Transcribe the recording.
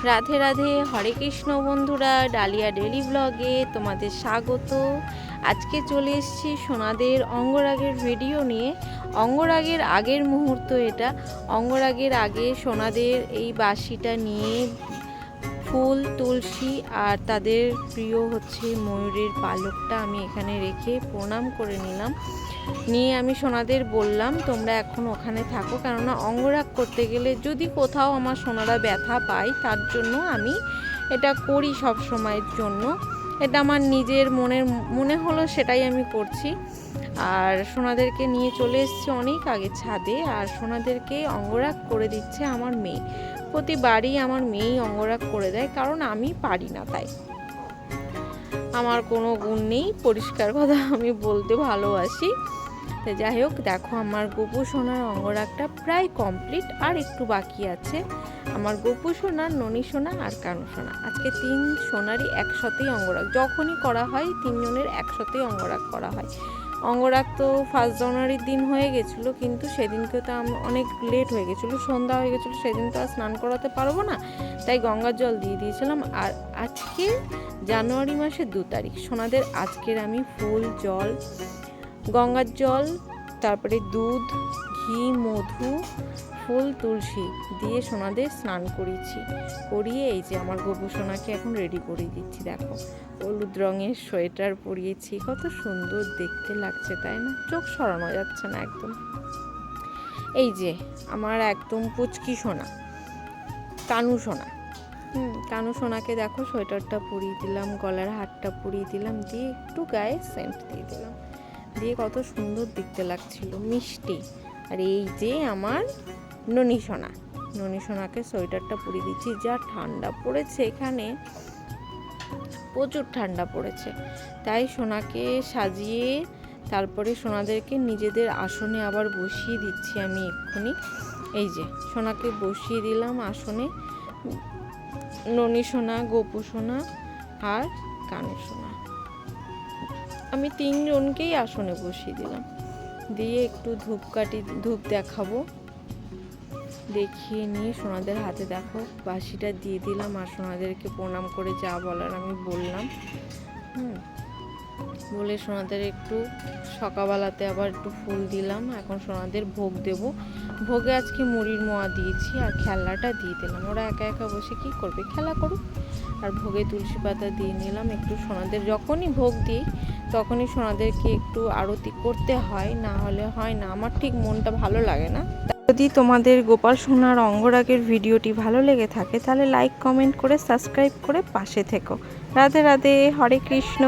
রাধে রাধে, হরে কৃষ্ণ বন্ধুরা, dahlia daily ব্লগে তোমাদের স্বাগত। আজকে চলে এসেছি সোনাদের অঙ্গরাগের ভিডিও নিয়ে। অঙ্গরাগের আগের মুহূর্ত এটা। অঙ্গরাগের আগে সোনাদের এই বাঁশিটা নিয়ে ফুল, তুলসী আর তাদের প্রিয় হচ্ছে ময়ূরের পালকটা আমি এখানে রেখে প্রণাম করে নিলাম। নিয়ে আমি সোনাদের বললাম তোমরা এখন ওখানে থাকো, কেননা অঙ্গরাগ করতে গেলে যদি কোথাও আমার সোনারা ব্যথা পায় তার জন্য আমি এটা করি সব সময়ের জন্য। এটা আমার নিজের মনে হলো, সেটাই আমি করছি। আর সোনাদেরকে নিয়ে চলে এসেছি অনেক আগে ছাদে, আর সোনাদেরকে অঙ্গরাগ করে দিচ্ছে আমার মেয়ে। প্রতিবারই আমার মেয়েই অঙ্গরাগ করে দেয়, কারণ আমি পারি না, তাই আমার কোনো গুণ নেই। পরিষ্কার কথা আমি বলতে ভালোবাসি। তো যাই হোক, দেখো আমার গোপু সোনার অঙ্গরাগটা প্রায় কমপ্লিট, আর একটু বাকি আছে। আমার গোপু সোনা, ননী সোনা আর কানু সোনা, আজকে 3 সোনারই একসাথেই অঙ্গরাগ। যখনই করা হয় 3 জনের একসাথেই অঙ্গরাগ করা হয়। অঙ্গরাগ তো 1 জানুয়ারির দিন হয়ে গেছিলো, কিন্তু সেদিনকে তো অনেক লেট হয়ে গেছিলো, সন্ধ্যা হয়ে গেছিলো, সেদিন তো আর স্নান করাতে পারবো না, তাই গঙ্গার জল দিয়ে দিয়েছিলাম। আর আজকে জানুয়ারি মাসের 2 তারিখ, সোনাদের আজকের আমি ফুল, জল, গঙ্গার জল, তারপরে দুধ, ঘি, মধু, ফুল, তুলসী দিয়ে সোনাদের স্নান করিয়ে এই যে আমার গোপু সোনাকে এখন রেডি করিয়ে দিচ্ছি। দেখো হলুদ রঙের সোয়েটার পরিয়েছি, কত সুন্দর দেখতে লাগছে, তাই না? চোখ সরানো যাচ্ছে না একদম। এই যে আমার একদম পুচকি সোনা, কানু সোনা। কানু সোনাকে দেখো সোয়েটারটা পরিয়ে দিলাম, গলার হারটা পরিয়ে দিলাম, দিয়ে একটু গায়ে সেন্ট দিয়ে দিলাম, দিয়ে কত সুন্দর দেখতে লাগছিল, মিষ্টি। আর এই যে আমার ননী সোনা, ননী সোনাকে সোয়েটারটা পরিয়ে দিচ্ছি। যা ঠান্ডা পড়েছে এখানে, প্রচুর ঠান্ডা পড়েছে, তাই সোনাকে সাজিয়ে তারপরে সোনাদেরকে নিজেদের আসনে আবার বসিয়ে দিচ্ছি আমি এক্ষুনি। এই যে সোনাকে বসিয়ে দিলাম আসনে, ননী সোনা, গোপু সোনা আর কানু সোনা, আমি 3 জনকেই আসনে বসিয়ে দিলাম। দিয়ে একটু ধূপ দেখাবো, দেখিয়ে নিয়ে সোনাদের হাতে দেখো বাঁশিটা দিয়ে দিলাম, আর সোনাদেরকে প্রণাম করে যা বলার আমি বললাম। বলে সোনাদের একটু সকালবেলাতে আবার একটু ফুল দিলাম। এখন সোনাদের ভোগ দেব। ভোগে আজকে মুড়ির মোয়া দিয়েছি আর খেলনাটা দিয়ে দিলাম। ওরা একা একা বসে কি করবে, খেলা করুক। আর ভোগে তুলসী পাতা দিয়ে নিলাম একটু। সোনাদের যখনই ভোগ দিই তখনই সোনাদেরকে একটু আরতি করতে হয়, না হলে হয় না, আমার ঠিক মনটা ভালো লাগে না। যদি তোমাদের গোপাল সোনার অঙ্গরাগের ভিডিওটি ভালো লেগে থাকে তাহলে লাইক, কমেন্ট করে সাবস্ক্রাইব করে পাশে থেকো। রাধে রাধে, হরে কৃষ্ণ।